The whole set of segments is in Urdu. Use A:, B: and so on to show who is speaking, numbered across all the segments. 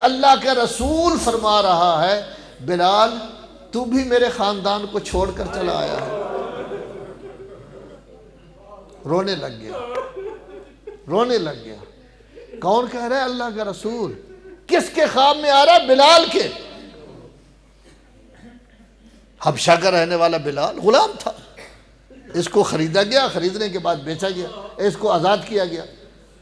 A: اللہ کا رسول فرما رہا ہے بلال تو بھی میرے خاندان کو چھوڑ کر چلا آیا ہے۔ رونے لگ گیا، رونے لگ گیا۔ کون کہہ رہا ہے؟ اللہ کا رسول۔ کس کے خواب میں آ رہا ہے؟ بلال کے۔ حبشہ کا رہنے والا بلال غلام تھا، اس کو خریدا گیا، خریدنے کے بعد بیچا گیا، اس کو آزاد کیا گیا۔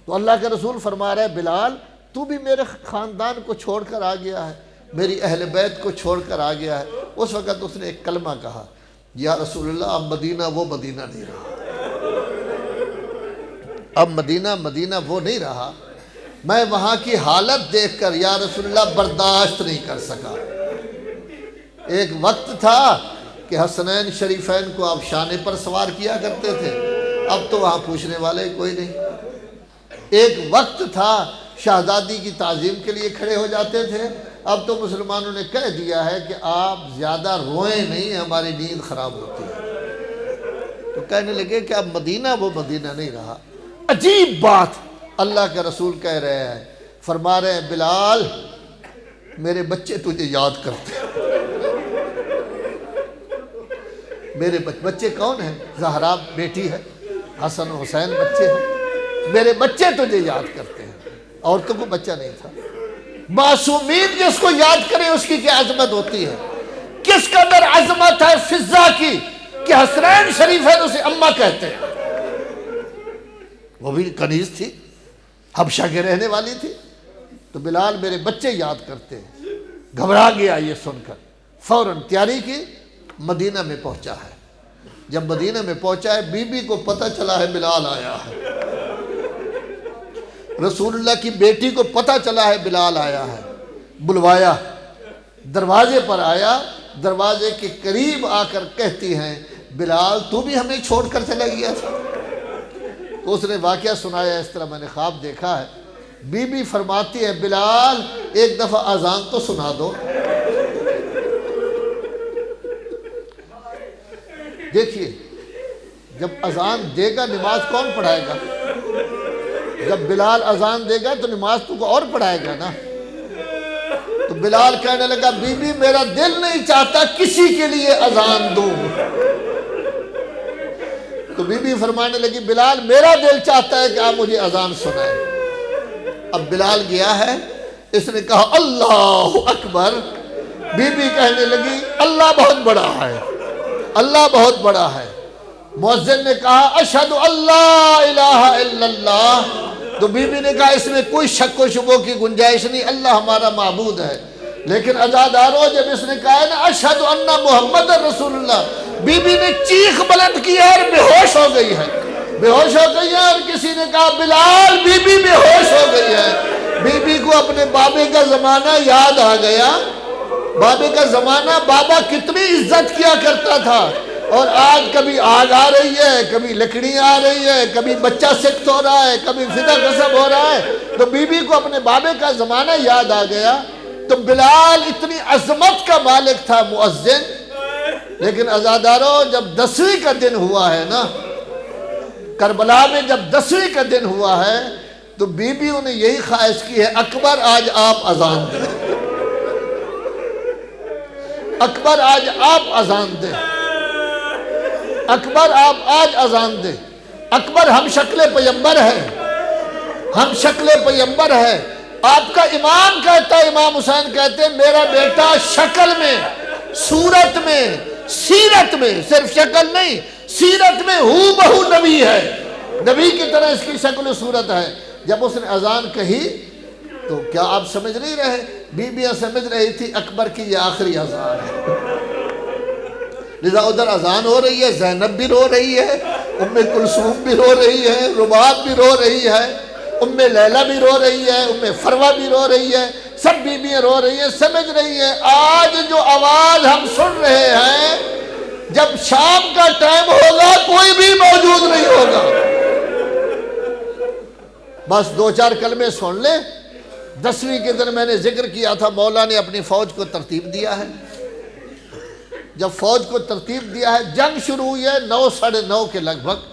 A: تو اللہ کا رسول فرما رہا ہے بلال تو بھی میرے خاندان کو چھوڑ کر آ گیا ہے، میری اہل بیت کو چھوڑ کر آ گیا ہے۔ اس وقت اس نے ایک کلمہ کہا، یا رسول اللہ اب مدینہ وہ مدینہ نہیں رہا، اب مدینہ وہ نہیں رہا، میں وہاں کی حالت دیکھ کر یا رسول اللہ برداشت نہیں کر سکا۔ ایک وقت تھا کہ حسنین شریفین کو آپ شانے پر سوار کیا کرتے تھے، اب تو وہاں پوچھنے والے کوئی نہیں۔ ایک وقت تھا شہزادی کی تعظیم کے لیے کھڑے ہو جاتے تھے، اب تو مسلمانوں نے کہہ دیا ہے کہ آپ زیادہ روئیں نہیں، ہماری نیند خراب ہوتی ہے۔ تو کہنے لگے کہ اب مدینہ وہ مدینہ نہیں رہا۔ عجیب بات اللہ کے رسول کہہ رہے ہیں، فرما رہے ہیں بلال میرے بچے تجھے یاد کرتے ہیں۔ میرے بچے کون ہیں؟ زہرا بیٹی ہے، حسن و حسین بچے ہیں، میرے بچے تجھے یاد کرتے ہیں۔ عورتوں کو بچہ نہیں تھا۔ معصومین جس کو یاد کریں اس کی کیا عظمت ہوتی ہے، کس قدر عظمت ہے فضا کی کہ حسنین شریفین اسے اماں کہتے ہیں۔ وہ بھی کنیز تھی، حبشہ کے رہنے والی تھی۔ تو بلال میرے بچے یاد کرتے ہیں۔ گھبرا گیا یہ سن کر، فوراً تیاری کی، مدینہ میں پہنچا ہے۔ جب مدینہ میں پہنچا ہے بی بی کو پتہ چلا ہے بلال آیا ہے، رسول اللہ کی بیٹی کو پتہ چلا ہے بلال آیا ہے، بلوایا، دروازے پر آیا، دروازے کے قریب آ کر کہتی ہیں بلال تو بھی ہمیں چھوڑ کر چلا گیا تھا۔ تو اس نے واقعہ سنایا، اس طرح میں نے خواب دیکھا ہے۔ بی بی فرماتی ہے بلال ایک دفعہ اذان تو سنا دو۔ دیکھیے جب اذان دے گا نماز کون پڑھائے گا؟ جب بلال اذان دے گا تو نماز تو کو اور پڑھائے گا نا۔ تو بلال کہنے لگا بی بی میرا دل نہیں چاہتا کسی کے لیے اذان دوں۔ تو بی بی فرمانے لگی بلال میرا دل چاہتا ہے کہ آپ مجھے اذان سنائیں۔ اب بلال گیا ہے، اس نے کہا اللہ اکبر۔ بی بی کہنے لگی اللہ بہت بڑا ہے، اللہ بہت بڑا ہے۔ مؤذن نے کہا اشہد اللہ الہ الا اللہ۔ تو بی بی نے کہا اس میں کوئی شک و شبہ کی گنجائش نہیں، اللہ ہمارا معبود ہے۔ لیکن عزادارو جب اس نے کہا ہے نا اشہد ان محمد رسول اللہ، بی بی نے چیخ بلند کی ہے اور بے ہوش ہو گئی ہے، بے ہوش ہو گئی ہے۔ اور کسی نے کہا بلال بی بی بے ہوش ہو گئی ہے۔ بی بی کو اپنے بابے کا زمانہ یاد آ گیا، بابے کا زمانہ، بابا کتنی عزت کیا کرتا تھا، اور آج کبھی آگ آ رہی ہے، کبھی لکڑی آ رہی ہے، کبھی بچہ سخت ہو رہا ہے، کبھی فدا قسم ہو رہا ہے۔ تو بی بی کو اپنے بابے کا زمانہ یاد آ گیا۔ تو بلال اتنی عظمت کا مالک تھا مؤذن، لیکن عزادارو جب 10ویں کا دن ہوا ہے نا، کربلا میں جب 10ویں کا دن ہوا ہے تو بیویوں نے یہی خواہش کی ہے اکبر آج آپ اذان دیں، اکبر آج آپ اذان دیں، اکبر آپ آج اذان دیں۔ اکبر ہم شکل پیغمبر ہے، ہم شکل پیغمبر ہے۔ آپ کا امام کہتا ہے، امام حسین کہتے ہیں میرا بیٹا شکل میں، صورت میں، سیرت میں، صرف شکل نہیں سیرت میں ہو بہو نبی ہے، نبی کی طرح اس کی شکل و صورت ہے۔ جب اس نے اذان کہی تو کیا آپ سمجھ نہیں رہے؟ بیویاں سمجھ رہی تھی اکبر کی یہ آخری اذان ہے، لذا ادھر اذان ہو رہی ہے، زینب بھی رو رہی ہے، ام کلثوم بھی رو رہی ہے، رباب بھی رو رہی ہے، ام لیلہ بھی رو رہی ہے، ام فروہ بھی رو رہی ہے، سب بیویاں رو رہی ہیں، سمجھ رہی ہیں آج جو آواز ہم سن رہے ہیں جب شام کا ٹائم ہوگا کوئی بھی موجود نہیں ہوگا، بس 2-4 کلمے سن لیں۔ 10ویں کے دن میں نے ذکر کیا تھا مولا نے اپنی فوج کو ترتیب دیا ہے۔ جب فوج کو ترتیب دیا ہے، جنگ شروع ہوئی ہے 9 ساڑھے 9 کے لگ بھگ،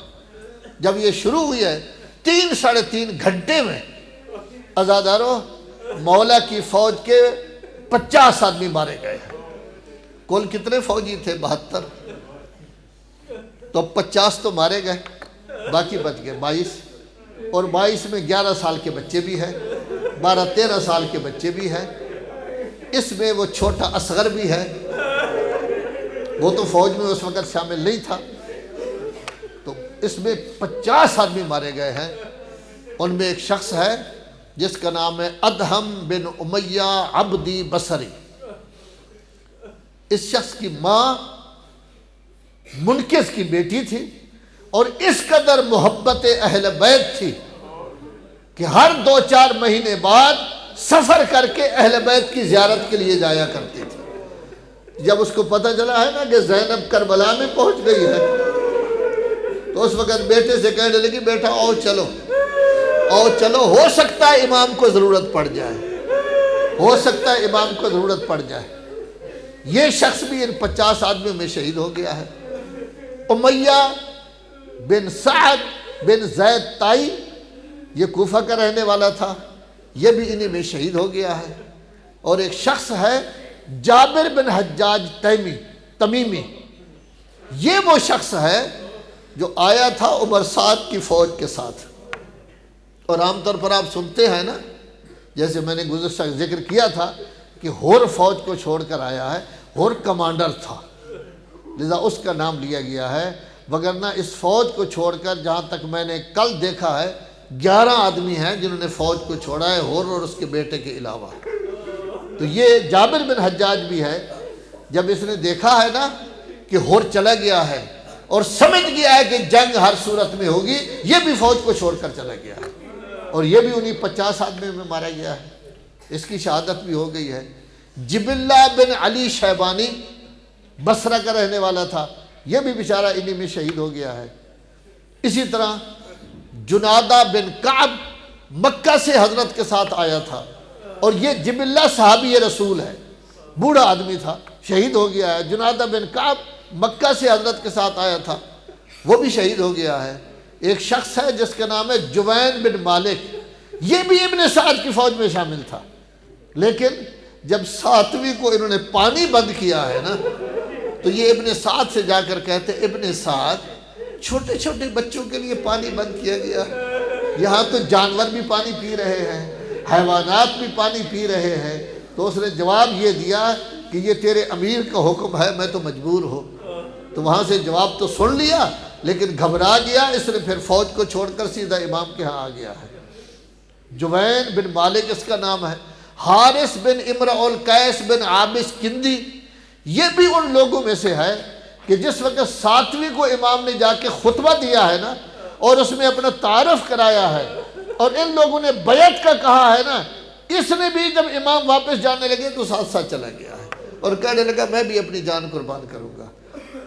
A: جب یہ شروع ہوئی ہے 3 ساڑھے 3 گھنٹے میں عزادارو مولا کی فوج کے 50 آدمی مارے گئے ہیں۔ کل کتنے فوجی تھے؟ 72۔ تو 50 تو مارے گئے، باقی بچ گئے 22، اور 22 میں 11 سال کے بچے بھی ہیں، 12-13 سال کے بچے بھی ہیں، اس میں وہ چھوٹا اصغر بھی ہے، وہ تو فوج میں اس وقت شامل نہیں تھا۔ تو اس میں 50 آدمی مارے گئے ہیں۔ ان میں ایک شخص ہے جس کا نام ہے ادہم بن امیہ عبدی بصری۔ اس شخص کی ماں منکس کی بیٹی تھی، اور اس قدر محبت اہل بیت تھی کہ ہر 2-4 مہینے بعد سفر کر کے اہل بیت کی زیارت کے لیے جایا کرتی تھی۔ جب اس کو پتہ چلا ہے نا کہ زینب کربلا میں پہنچ گئی ہے، تو اس وقت بیٹے سے کہنے لگی بیٹا آؤ چلو، آؤ چلو، ہو سکتا ہے امام کو ضرورت پڑ جائے، ہو سکتا ہے امام کو ضرورت پڑ جائے۔ یہ شخص بھی ان 50 آدمیوں میں شہید ہو گیا ہے۔ امیہ بن سعد بن زید تائی، یہ کوفہ کا رہنے والا تھا، یہ بھی انہی میں شہید ہو گیا ہے۔ اور ایک شخص ہے جابر بن حجاج تمیمی، یہ وہ شخص ہے جو آیا تھا عمر سعد کی فوج کے ساتھ۔ اور عام طور پر آپ سنتے ہیں نا، جیسے میں نے گزشتہ ذکر کیا تھا کہ ہور فوج کو چھوڑ کر آیا ہے، ہور کمانڈر تھا، لذا اس کا نام لیا گیا ہے، وگرنہ اس فوج کو چھوڑ کر جہاں تک میں نے کل دیکھا ہے 11 آدمی ہیں جنہوں نے فوج کو چھوڑا ہے، ہور اور اس کے بیٹے کے علاوہ۔ تو یہ جابر بن حجاج بھی ہے، جب اس نے دیکھا ہے نا کہ ہور چلا گیا ہے اور سمجھ گیا ہے کہ جنگ ہر صورت میں ہوگی، یہ بھی فوج کو چھوڑ کر چلا گیا ہے، اور یہ بھی انہی 50 آدمی میں مارا گیا ہے، اس کی شہادت بھی ہو گئی ہے۔ جبلہ بن علی شیبانی بصرہ کا رہنے والا تھا، یہ بھی بیچارہ انہی میں شہید ہو گیا ہے۔ اسی طرح جنادہ بن کعب مکہ سے حضرت کے ساتھ آیا تھا، اور یہ جبلہ صحابی رسول ہے، بوڑھا آدمی تھا، شہید ہو گیا ہے۔ جنادہ بن کعب مکہ سے حضرت کے ساتھ آیا تھا، وہ بھی شہید ہو گیا ہے۔ ایک شخص ہے جس کا نام ہے جوین بن مالک، یہ بھی ابن سعد کی فوج میں شامل تھا، لیکن جب 7ویں کو انہوں نے پانی بند کیا ہے نا، تو یہ ابن سعد سے جا کر کہتے ابن سعد چھوٹے چھوٹے بچوں کے لیے پانی بند کیا گیا، یہاں تو جانور بھی پانی پی رہے ہیں، حیوانات بھی پانی پی رہے ہیں۔ تو اس نے جواب یہ دیا کہ یہ تیرے امیر کا حکم ہے، میں تو مجبور ہوں۔ تو وہاں سے جواب تو سن لیا، لیکن گھبرا گیا، اس نے پھر فوج کو چھوڑ کر سیدھا امام کے ہاں آ گیا ہے۔ جوین بن مالک اس کا نام ہے۔ حارث بن امرؤ القیس بن عابس کندی، یہ بھی ان لوگوں میں سے ہے کہ جس وقت 7ویں کو امام نے جا کے خطبہ دیا ہے نا، اور اس میں اپنا تعارف کرایا ہے، اور ان لوگوں نے بیعت کا کہا ہے نا، اس نے بھی جب امام واپس جانے لگے تو ساتھ ساتھ چلا گیا ہے، اور کہنے لگا میں بھی اپنی جان قربان کروں گا۔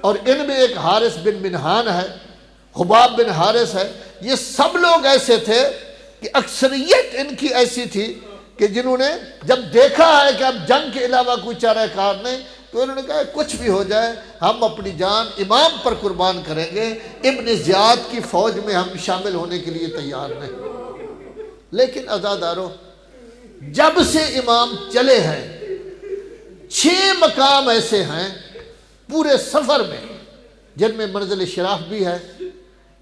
A: اور ان میں ایک حارث بن منہان ہے، حباب بن حارث ہے، یہ سب لوگ ایسے تھے کہ اکثریت ان کی ایسی تھی کہ جنہوں نے جب دیکھا ہے کہ اب جنگ کے علاوہ کوئی چارہ کار نہیں، تو انہوں نے کہا کچھ بھی ہو جائے ہم اپنی جان امام پر قربان کریں گے، ابن زیاد کی فوج میں ہم شامل ہونے کے لیے تیار نہیں۔ لیکن عزادارو، جب سے امام چلے ہیں 6 مقام ایسے ہیں پورے سفر میں، جن میں منزل شراف بھی ہے،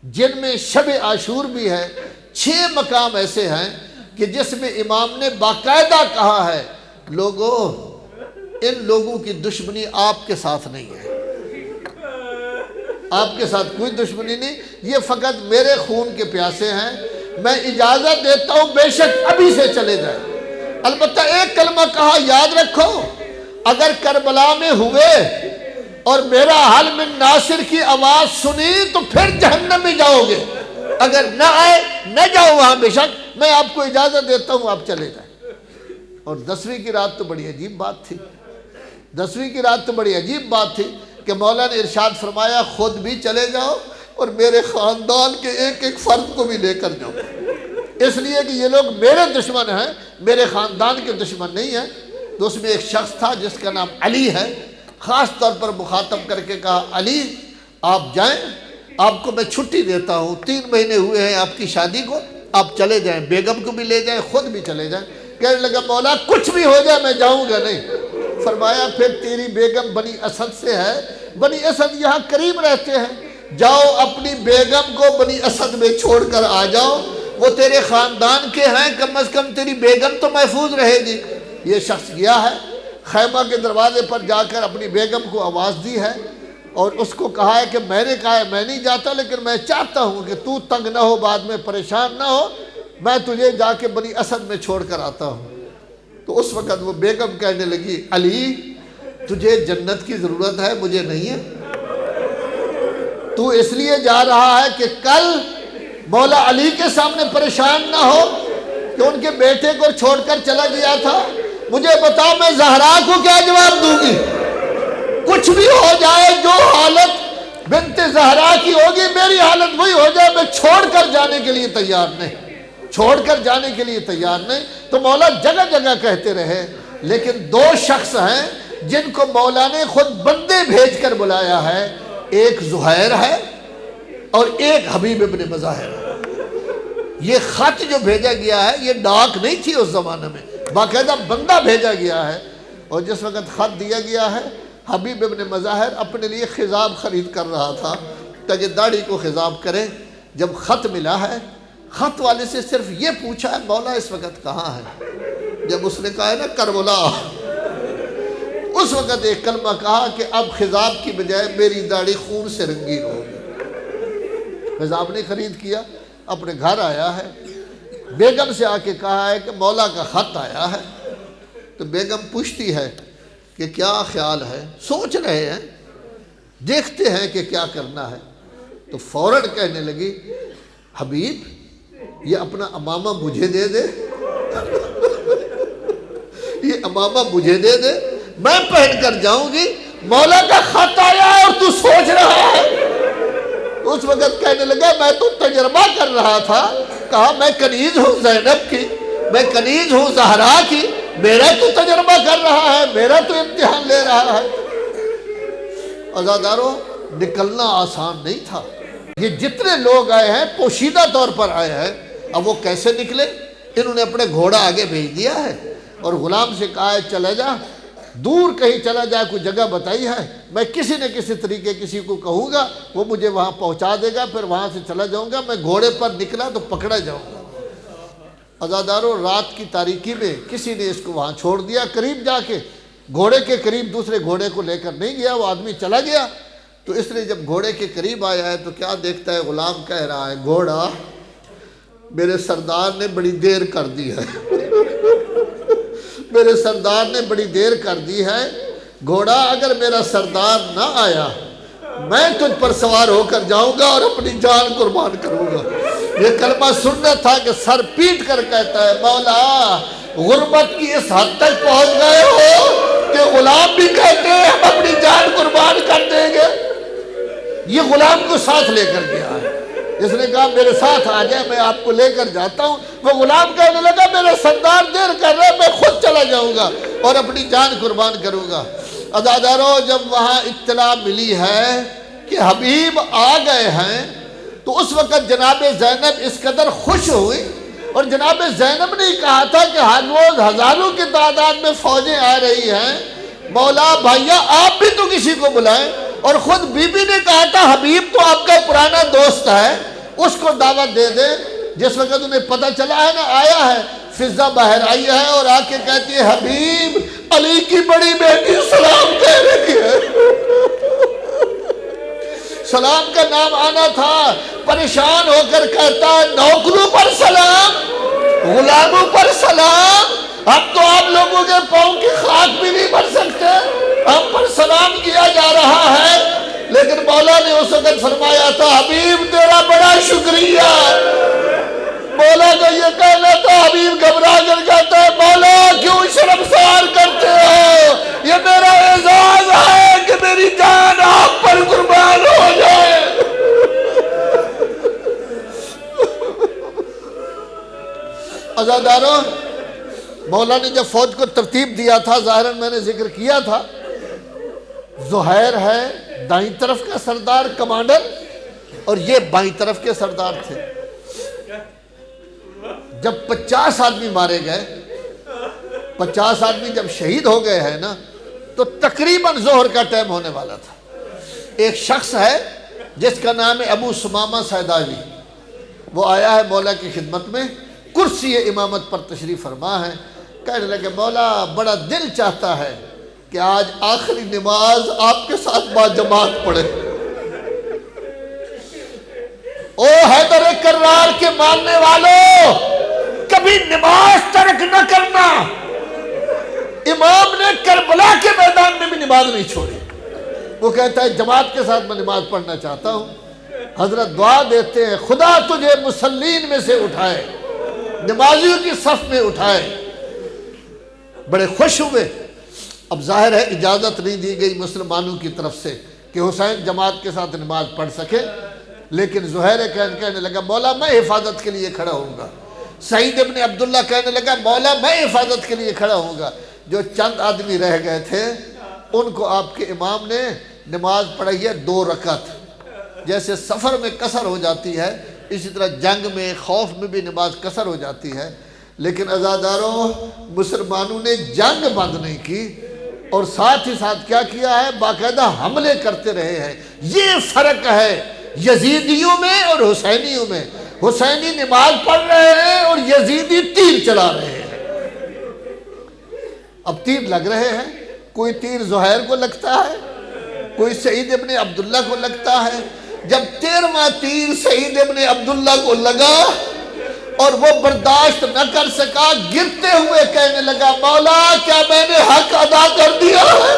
A: جن میں شب عاشور بھی ہے۔ 6 مقام ایسے ہیں کہ جس میں امام نے باقاعدہ کہا ہے لوگوں، ان لوگوں کی دشمنی آپ کے ساتھ نہیں ہے، آپ کے ساتھ کوئی دشمنی نہیں، یہ فقط میرے خون کے پیاسے ہیں، میں اجازت دیتا ہوں بے شک ابھی سے چلے جائیں۔ البتہ ایک کلمہ کہا، یاد رکھو اگر کربلا میں ہوئے اور میرا حل من ناصر کی آواز سنی تو پھر جہنم میں جاؤ گے، اگر نہ آئے نہ جاؤ وہاں، بے شک میں آپ کو اجازت دیتا ہوں آپ چلے جائیں۔ اور 10ویں کی رات تو بڑی عجیب بات تھی، 10ویں کی رات تو بڑی عجیب بات تھی کہ مولا نے ارشاد فرمایا خود بھی چلے جاؤ اور میرے خاندان کے ایک ایک فرد کو بھی لے کر جاؤ، اس لیے کہ یہ لوگ میرے دشمن ہیں، میرے خاندان کے دشمن نہیں ہیں۔ تو اس میں ایک شخص تھا جس کا نام علی ہے، خاص طور پر مخاطب کر کے کہا علی آپ جائیں، آپ کو میں چھٹی دیتا ہوں، 3 مہینے ہوئے ہیں آپ کی شادی کو، آپ چلے جائیں، بیگم کو بھی لے جائیں، خود بھی چلے جائیں، کہنے لگا مولا کچھ بھی ہو جائے میں جاؤں گا نہیں۔ فرمایا پھر تیری بیگم بنی اسد سے ہے، بنی اسد یہاں قریب رہتے ہیں، جاؤ اپنی بیگم کو بنی اسد میں چھوڑ کر آ جاؤ، وہ تیرے خاندان کے ہیں، کم از کم تیری بیگم تو محفوظ رہے گی۔ یہ شخص گیا ہے، خیمہ کے دروازے پر جا کر اپنی بیگم کو آواز دی ہے اور اس کو کہا ہے کہ میں نے کہا ہے میں نہیں جاتا، لیکن میں چاہتا ہوں کہ تو تنگ نہ ہو، بعد میں پریشان نہ ہو، میں تجھے جا کے بنی اسد میں چھوڑ کر آتا ہوں۔ تو اس وقت وہ بیگم کہنے لگی علی تجھے جنت کی ضرورت ہے، مجھے نہیں ہے، تو اس لیے جا رہا ہے کہ کل مولا علی کے سامنے پریشان نہ ہو کہ ان کے بیٹے کو چھوڑ کر چلا گیا تھا۔ مجھے بتاؤ میں زہرا کو کیا جواب دوں گی؟ کچھ بھی ہو جائے، جو حالت بنت زہرا کی ہوگی میری حالت وہی ہو جائے، میں چھوڑ کر جانے کے لیے تیار نہیں، چھوڑ کر جانے کے لیے تیار نہیں۔ تو مولا جگہ جگہ کہتے رہے، لیکن دو شخص ہیں جن کو مولا نے خود بندے بھیج کر بلایا ہے، ایک زہیر ہے اور ایک حبیب ابن مظاہر ہے۔ یہ خط جو بھیجا گیا ہے یہ ڈاک نہیں تھی اس زمانے میں، باقاعدہ بندہ بھیجا گیا ہے۔ اور جس وقت خط دیا گیا ہے، حبیب ابن مظاہر اپنے لیے خضاب خرید کر رہا تھا تاکہ داڑھی کو خضاب کرے۔ جب خط ملا ہے، خط والے سے صرف یہ پوچھا ہے مولا اس وقت کہاں ہے؟ جب اس نے کہا ہے نا کربلا، اس وقت ایک کلمہ کہا کہ اب خضاب کی بجائے میری داڑھی خون سے رنگین ہوگی۔ خضاب نے خرید کیا، اپنے گھر آیا ہے، بیگم سے آ کے کہا ہے کہ مولا کا خط آیا ہے۔ تو بیگم پوچھتی ہے کہ کیا خیال ہے؟ سوچ رہے ہیں، دیکھتے ہیں کہ کیا کرنا ہے۔ تو فوراً کہنے لگی حبیب یہ اپنا امامہ مجھے دے دے، یہ امامہ مجھے دے دے، میں پہن کر جاؤں گی، مولا کا خط آیا ہے اور تو سوچ رہا ہے۔ اس وقت کہنے لگا میں تو تجربہ کر رہا تھا، کہا میں کنیز ہوں زینب کی، میں کنیز ہوں زہرا کی، میرا تو تجربہ کر رہا ہے، میرا تو امتحان لے رہا ہے۔ عزاداروں نکلنا آسان نہیں تھا۔ یہ جتنے لوگ آئے ہیں پوشیدہ طور پر آئے ہیں، اب وہ کیسے نکلے؟ انہوں نے اپنے گھوڑا آگے بھیج دیا ہے اور غلام سے کہا ہے چلے جا، دور کہیں چلا جائے، کوئی جگہ بتائی ہے، میں کسی نہ کسی طریقے کسی کو کہوں گا، وہ مجھے وہاں پہنچا دے گا، پھر وہاں سے چلا جاؤں گا، میں گھوڑے پر نکلا تو پکڑا جاؤں گا۔ عزاداروں رات کی تاریکی میں کسی نے اس کو وہاں چھوڑ دیا، قریب جا کے گھوڑے کے قریب دوسرے گھوڑے کو لے کر نہیں گیا، وہ آدمی چلا گیا۔ تو اس نے جب گھوڑے کے قریب آیا ہے تو کیا دیکھتا ہے؟ غلام کہہ رہا ہے گھوڑا میرے سردار نے بڑی دیر کر دی ہے، میرے سردار نے بڑی دیر کر دی ہے، گھوڑا اگر میرا سردار نہ آیا میں تجھ پر سوار ہو کر جاؤں گا اور اپنی جان قربان کروں گا۔ یہ کلمہ سننا تھا کہ سر پیٹ کر کہتا ہے مولا غربت کی اس حد تک پہنچ گئے ہو کہ غلام بھی کہتے ہیں ہم اپنی جان قربان کر دیں گے۔ یہ غلام کو ساتھ لے کر گیا ہے، اس نے کہا میرے ساتھ آ جائے میں آپ کو لے کر جاتا ہوں۔ وہ غلام کہنے لگا میرا سردار دیر کر رہا ہے، میں خود چلا جاؤں گا اور اپنی جان قربان کروں گا۔ عزاداروں جب وہاں اطلاع ملی ہے کہ حبیب آ گئے ہیں تو اس وقت جناب زینب اس قدر خوش ہوئی، اور جناب زینب نے کہا تھا کہ ہر روز ہزاروں کی تعداد میں فوجیں آ رہی ہیں، مولا بھائیا آپ بھی تو کسی کو بلائیں۔ اور خود بی بی نے کہا تھا حبیب تو آپ کا پرانا دوست ہے، اس کو دعوت دے دے۔ جس وقت انہیں پتہ چلا ہے نا آیا ہے، فضہ باہر آئی ہے اور آ کے کہتی ہے حبیب علی کی بڑی بیٹی سلام کہہ رہی ہے۔ سلام کا نام آنا تھا، پریشان ہو کر کہتا ہے نوکروں پر سلام، غلاموں پر سلام، اب تو آپ لوگوں کے پاؤں کی خاک بھی نہیں بھر سکتے، ہم پر سلام کیا جا رہا ہے۔ لیکن مولا نے اس وقت فرمایا تھا حبیب تیرا بڑا شکریہ۔ مولا کا یہ کہنا تھا، حبیب گھبرا کر کہتا ہے مولا کیوں شرمسار کرتے ہو؟ یہ میرا اعزاز ہے کہ میری جان آپ پر قربان ہو جائے۔ عزاداروں مولا نے جب فوج کو ترتیب دیا تھا، ظاہراً میں نے ذکر کیا تھا، زہیر ہے دائیں طرف کا سردار کمانڈر اور یہ بائیں طرف کے سردار تھے۔ جب 50 آدمی مارے گئے 50 آدمی جب شہید ہو گئے ہیں نا تو تقریباً ظہر کا ٹائم ہونے والا تھا۔ ایک شخص ہے جس کا نام ہے ابو سمامہ سیداوی، وہ آیا ہے مولا کی خدمت میں، کرسی امامت پر تشریف فرما ہے، کہنے لگے مولا بڑا دل چاہتا ہے کہ آج آخری نماز آپ کے ساتھ با جماعت پڑھے۔ او حیدر کرار کے ماننے والوں، کبھی نماز ترک نہ کرنا۔ امام نے کربلا کے میدان میں بھی نماز نہیں چھوڑی۔ وہ کہتا ہے جماعت کے ساتھ میں نماز پڑھنا چاہتا ہوں۔ حضرت دعا دیتے ہیں خدا تجھے مسلین میں سے اٹھائے، نمازیوں کی صف میں اٹھائے۔ بڑے خوش ہوئے۔ اب ظاہر ہے اجازت نہیں دی گئی مسلمانوں کی طرف سے کہ حسین جماعت کے ساتھ نماز پڑھ سکے، لیکن زہیر کہنے لگا مولا میں حفاظت کے لیے کھڑا ہوں گا۔ سعید ابن عبداللہ کہنے لگا مولا میں حفاظت کے لیے کھڑا ہوں گا۔ جو چند آدمی رہ گئے تھے ان کو آپ کے امام نے نماز پڑھائی ہے 2 رکعت۔ جیسے سفر میں قصر ہو جاتی ہے اسی طرح جنگ میں خوف میں بھی نماز قصر ہو جاتی ہے، لیکن عزاداروں مسلمانوں نے جنگ بند نہیں کی، اور ساتھ ہی ساتھ کیا کیا ہے، باقاعدہ حملے کرتے رہے ہیں۔ یہ فرق ہے یزیدیوں میں اور حسینیوں میں۔ حسینی نماز پڑھ رہے ہیں اور یزیدی تیر چلا رہے ہیں۔ اب تیر لگ رہے ہیں، کوئی تیر زہیر کو لگتا ہے، کوئی سعید ابن عبداللہ کو لگتا ہے۔ جب 13واں تیر سعید ابن عبداللہ کو لگا اور وہ برداشت نہ کر سکا، گرتے ہوئے کہنے لگا مولا کیا میں نے حق ادا کر دیا ہے؟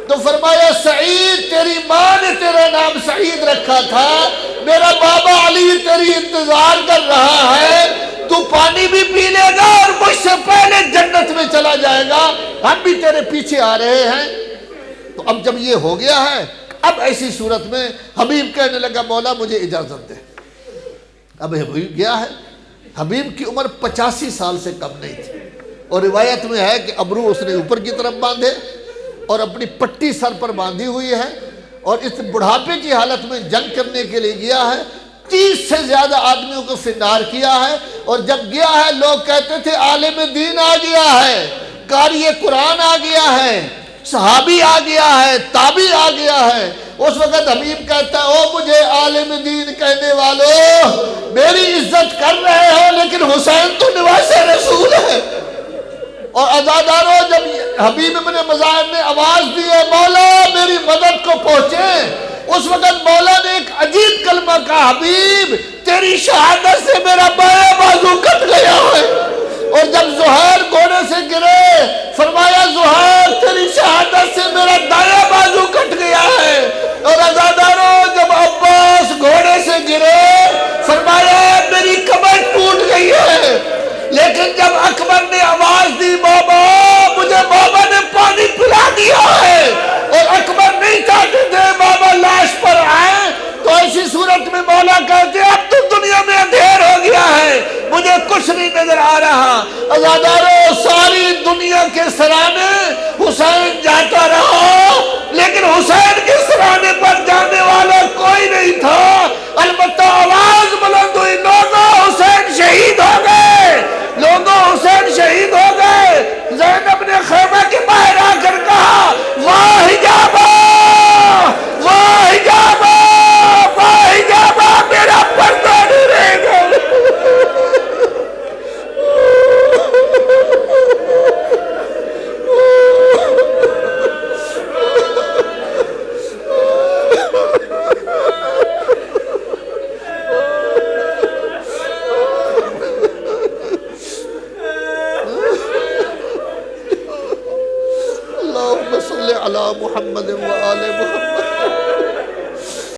A: تو فرمایا سعید تیری ماں نے تیرا نام سعید رکھا تھا، میرا بابا علی تیری انتظار کر رہا ہے، تو پانی بھی پی لے گا اور مجھ سے پہلے جنت میں چلا جائے گا، ہم بھی تیرے پیچھے آ رہے ہیں۔ تو اب جب یہ ہو گیا ہے، اب ایسی صورت میں حبیب کہنے لگا مولا مجھے اجازت دے۔ اب حبیب گیا ہے، حبیب کی عمر 85 سال سے کم نہیں تھی، اور روایت میں ہے کہ ابرو اس نے اوپر کی طرف باندھے اور اپنی پٹی سر پر باندھی ہوئی ہے، اور اس بڑھاپے کی حالت میں جنگ کرنے کے لیے گیا ہے۔ 30 سے زیادہ آدمیوں کو فنار کیا ہے، اور جب گیا ہے لوگ کہتے تھے عالم دین آ گیا ہے، قاری قرآن آ گیا ہے، صحابی آ گیا ہے، تابعی آ گیا ہے۔ اس وقت حبیب کہتا ہے او مجھے عالم دین کہنے والوں، میری عزت کر رہے ہو لیکن حسین تو نواز رسول ہے۔ اور عزاداروں جب حبیب ابن مظاہر نے آواز دی ہے مولا میری مدد کو پہنچے، اس وقت مولا نے ایک عجیب کلمہ کہا حبیب تیری شہادت سے میرا بایاں بازو کٹ گیا ہے۔ اور جب زہیر گھوڑے سے گرے فرمایا زہیر تیری شہادت سے میرا دایاں بازو کٹ گیا ہے۔ اور عزاداروں جب عباس گھوڑے سے گرے فرمایا میری کمر ٹوٹ گئی ہے۔ لیکن جب اکبر نے آواز دی بابا مجھے بابا نے پانی پلا دیا ہے، اور اکبر نہیں چاہتے تھے بابا لاش پر آئے، تو ایسی صورت میں مولا کہتے اب تو دنیا میں اندھیر ہو گیا ہے، مجھے کچھ نہیں نظر آ رہا۔ عزاداروں ساری دنیا کے سرانے حسین جاتا رہا، لیکن حسین کے سرانے پر جانے والا کوئی نہیں تھا۔ البتہ آواز بلند ہوئی لوگوں حسین شہید ہو گئے، لوگوں حسین شہید ہو گئے۔ زینب نے خیمہ کے باہر آ کر کہا واہ حجابہ واہ حجابہ واہ حجابہ میرا پردہ نہیں رہے گا۔ اللہم صلی علی محمد و آل محمد۔